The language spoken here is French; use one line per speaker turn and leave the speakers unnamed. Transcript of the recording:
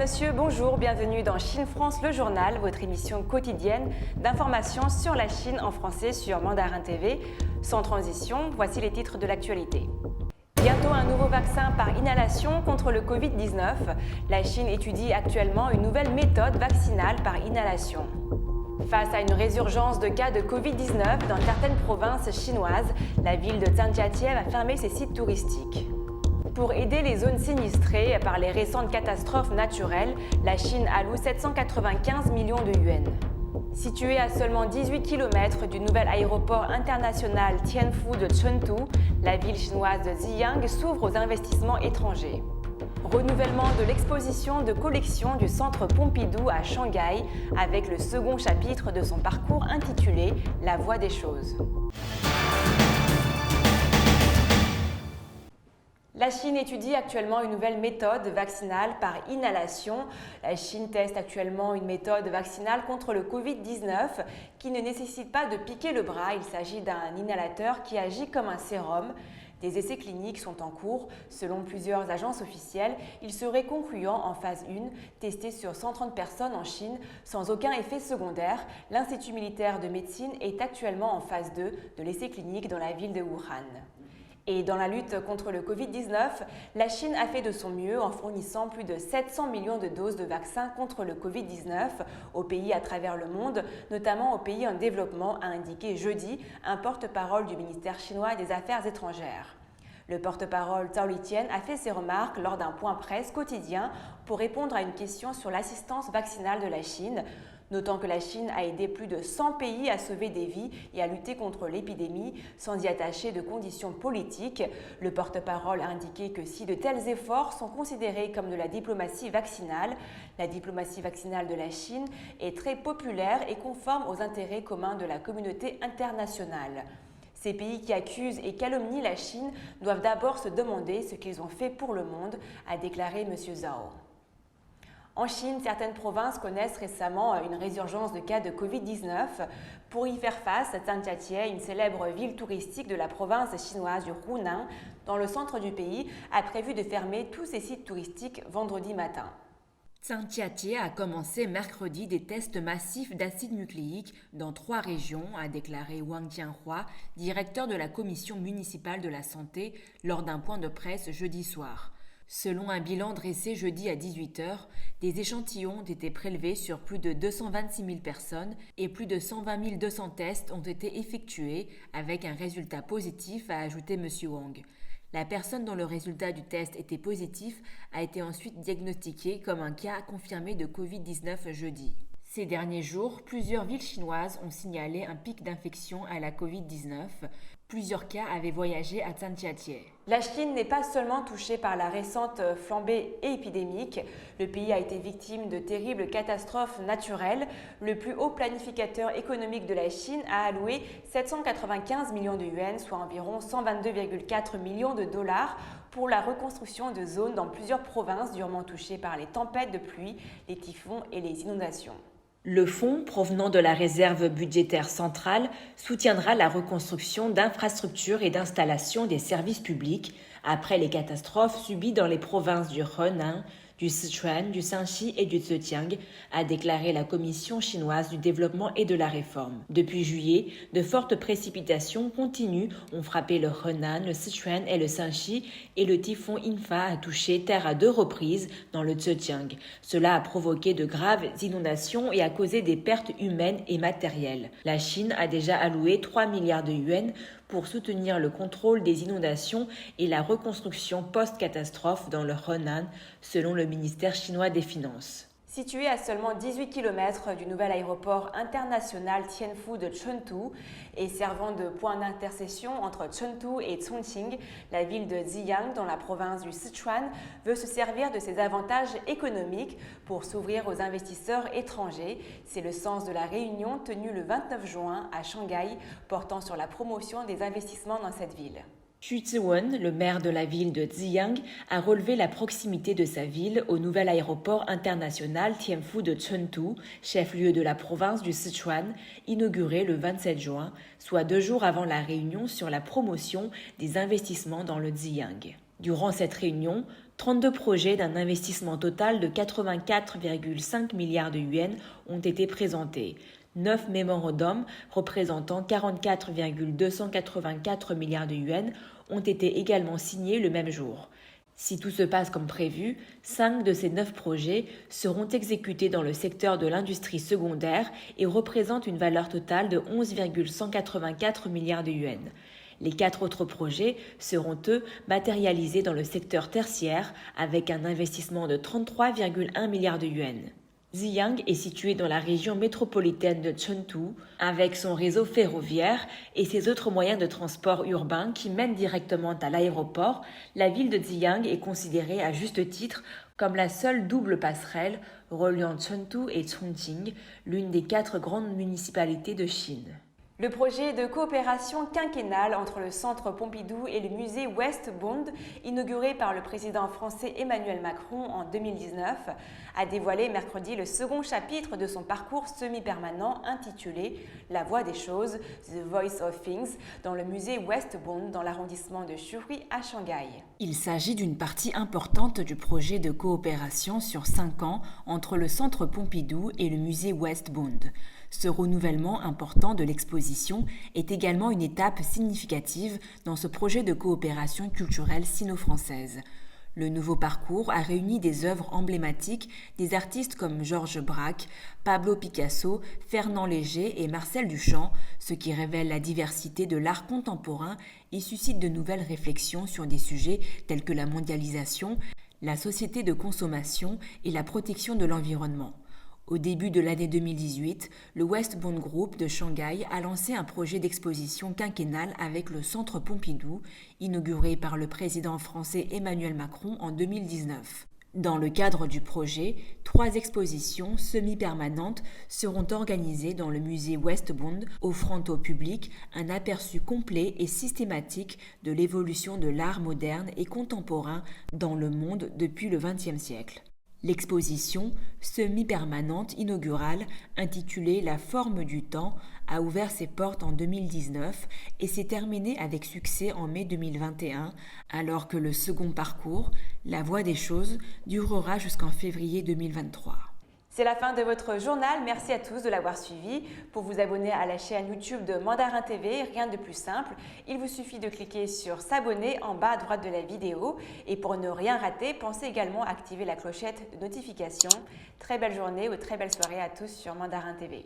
monsieur, bonjour, bienvenue dans Chine France le journal, votre émission quotidienne d'information sur la Chine en français sur Mandarin TV. Sans transition, voici les titres de l'actualité. Bientôt un nouveau vaccin par inhalation contre le Covid-19. La Chine étudie actuellement une nouvelle méthode vaccinale par inhalation. Face à une résurgence de cas de Covid-19 dans certaines provinces chinoises, la ville de Zhangjiajie a fermé ses sites touristiques. Pour aider les zones sinistrées par les récentes catastrophes naturelles, la Chine alloue 795 millions de yuans. Située à seulement 18 km du nouvel aéroport international Tianfu de Chengdu, la ville chinoise de Ziyang s'ouvre aux investissements étrangers. Renouvellement de l'exposition de collection du Centre Pompidou à Shanghai avec le second chapitre de son parcours intitulé « La voie des choses ». La Chine étudie actuellement une nouvelle méthode vaccinale par inhalation. La Chine teste actuellement une méthode vaccinale contre le Covid-19 qui ne nécessite pas de piquer le bras. Il s'agit d'un inhalateur qui agit comme un sérum. Des essais cliniques sont en cours. Selon plusieurs agences officielles, il serait concluant en phase 1, testé sur 130 personnes en Chine sans aucun effet secondaire. L'Institut militaire de médecine est actuellement en phase 2 de l'essai clinique dans la ville de Wuhan. Et dans la lutte contre le Covid-19, la Chine a fait de son mieux en fournissant plus de 700 millions de doses de vaccins contre le Covid-19 aux pays à travers le monde, notamment aux pays en développement, a indiqué jeudi un porte-parole du ministère chinois des Affaires étrangères. Le porte-parole Zhao Lijian a fait ses remarques lors d'un point presse quotidien pour répondre à une question sur l'assistance vaccinale de la Chine. Notant que la Chine a aidé plus de 100 pays à sauver des vies et à lutter contre l'épidémie sans y attacher de conditions politiques, le porte-parole a indiqué que si de tels efforts sont considérés comme de la diplomatie vaccinale de la Chine est très populaire et conforme aux intérêts communs de la communauté internationale. Ces pays qui accusent et calomnient la Chine doivent d'abord se demander ce qu'ils ont fait pour le monde, a déclaré M. Zhao. En Chine, certaines provinces connaissent récemment une résurgence de cas de Covid-19. Pour y faire face, Zhangjiajie, une célèbre ville touristique de la province chinoise du Hunan, dans le centre du pays, a prévu de fermer tous ses sites touristiques vendredi matin.
Zhangjiajie a commencé mercredi des tests massifs d'acide nucléique dans 3 régions, a déclaré Wang Jianhua, directeur de la commission municipale de la santé, lors d'un point de presse jeudi soir. Selon un bilan dressé jeudi à 18h, des échantillons ont été prélevés sur plus de 226 000 personnes et plus de 120 200 tests ont été effectués avec un résultat positif, a ajouté M. Wang. La personne dont le résultat du test était positif a été ensuite diagnostiquée comme un cas confirmé de Covid-19 jeudi. Ces derniers jours, plusieurs villes chinoises ont signalé un pic d'infection à la Covid-19. Plusieurs cas avaient voyagé à Zhangjiajie.
La Chine n'est pas seulement touchée par la récente flambée épidémique. Le pays a été victime de terribles catastrophes naturelles. Le plus haut planificateur économique de la Chine a alloué 795 millions de yuans, soit environ 122,4 millions de dollars, pour la reconstruction de zones dans plusieurs provinces durement touchées par les tempêtes de pluie, les typhons et les inondations.
Le fonds, provenant de la réserve budgétaire centrale, soutiendra la reconstruction d'infrastructures et d'installations des services publics après les catastrophes subies dans les provinces du Henan, du Sichuan, du Shanxi et du Zhejiang, a déclaré la Commission chinoise du développement et de la réforme. Depuis juillet, de fortes précipitations continues ont frappé le Henan, le Sichuan et le Shanxi et le typhon Infa a touché terre à 2 reprises dans le Zhejiang. Cela a provoqué de graves inondations et a causé des pertes humaines et matérielles. La Chine a déjà alloué 3 milliards de yuans pour soutenir le contrôle des inondations et la reconstruction post-catastrophe dans le Henan, selon le ministère chinois des Finances.
Situé à seulement 18 km du nouvel aéroport international Tianfu de Chengdu et servant de point d'intersection entre Chengdu et Chongqing, la ville de Ziyang dans la province du Sichuan veut se servir de ses avantages économiques pour s'ouvrir aux investisseurs étrangers. C'est le sens de la réunion tenue le 29 juin à Shanghai portant sur la promotion des investissements dans cette ville.
Xu Ziwen, le maire de la ville de Ziyang, a relevé la proximité de sa ville au nouvel aéroport international Tianfu de Chengdu, chef-lieu de la province du Sichuan, inauguré le 27 juin, soit 2 jours avant la réunion sur la promotion des investissements dans le Ziyang. Durant cette réunion, 32 projets d'un investissement total de 84,5 milliards de yuans ont été présentés. 9 mémorandums représentant 44,284 milliards de yuans ont été également signés le même jour. Si tout se passe comme prévu, 5 de ces 9 projets seront exécutés dans le secteur de l'industrie secondaire et représentent une valeur totale de 11,184 milliards de yuans. Les 4 autres projets seront, eux, matérialisés dans le secteur tertiaire avec un investissement de 33,1 milliards de yuans. Ziyang est située dans la région métropolitaine de Chengdu, avec son réseau ferroviaire et ses autres moyens de transport urbain qui mènent directement à l'aéroport. La ville de Ziyang est considérée à juste titre comme la seule double passerelle reliant Chengdu et Chongqing, l'une des 4 grandes municipalités de Chine.
Le projet de coopération quinquennale entre le Centre Pompidou et le musée West Bund, inauguré par le président français Emmanuel Macron en 2019, a dévoilé mercredi le second chapitre de son parcours semi-permanent intitulé « La voix des choses, The Voice of Things » dans le musée West Bund dans l'arrondissement de Xuri à Shanghai.
Il s'agit d'une partie importante du projet de coopération sur 5 ans entre le Centre Pompidou et le musée West Bund. Ce renouvellement important de l'exposition est également une étape significative dans ce projet de coopération culturelle sino-française. Le nouveau parcours a réuni des œuvres emblématiques des artistes comme Georges Braque, Pablo Picasso, Fernand Léger et Marcel Duchamp, ce qui révèle la diversité de l'art contemporain et suscite de nouvelles réflexions sur des sujets tels que la mondialisation, la société de consommation et la protection de l'environnement. Au début de l'année 2018, le West Bund Group de Shanghai a lancé un projet d'exposition quinquennale avec le Centre Pompidou, inauguré par le président français Emmanuel Macron en 2019. Dans le cadre du projet, 3 expositions semi-permanentes seront organisées dans le musée West Bund, offrant au public un aperçu complet et systématique de l'évolution de l'art moderne et contemporain dans le monde depuis le XXe siècle. L'exposition semi-permanente inaugurale, intitulée La forme du temps, a ouvert ses portes en 2019 et s'est terminée avec succès en mai 2021, alors que le second parcours, La voie des choses, durera jusqu'en février 2023.
C'est la fin de votre journal. Merci à tous de l'avoir suivi. Pour vous abonner à la chaîne YouTube de Mandarin TV, rien de plus simple. Il vous suffit de cliquer sur s'abonner en bas à droite de la vidéo. Et pour ne rien rater, pensez également à activer la clochette de notification. Très belle journée ou très belle soirée à tous sur Mandarin TV.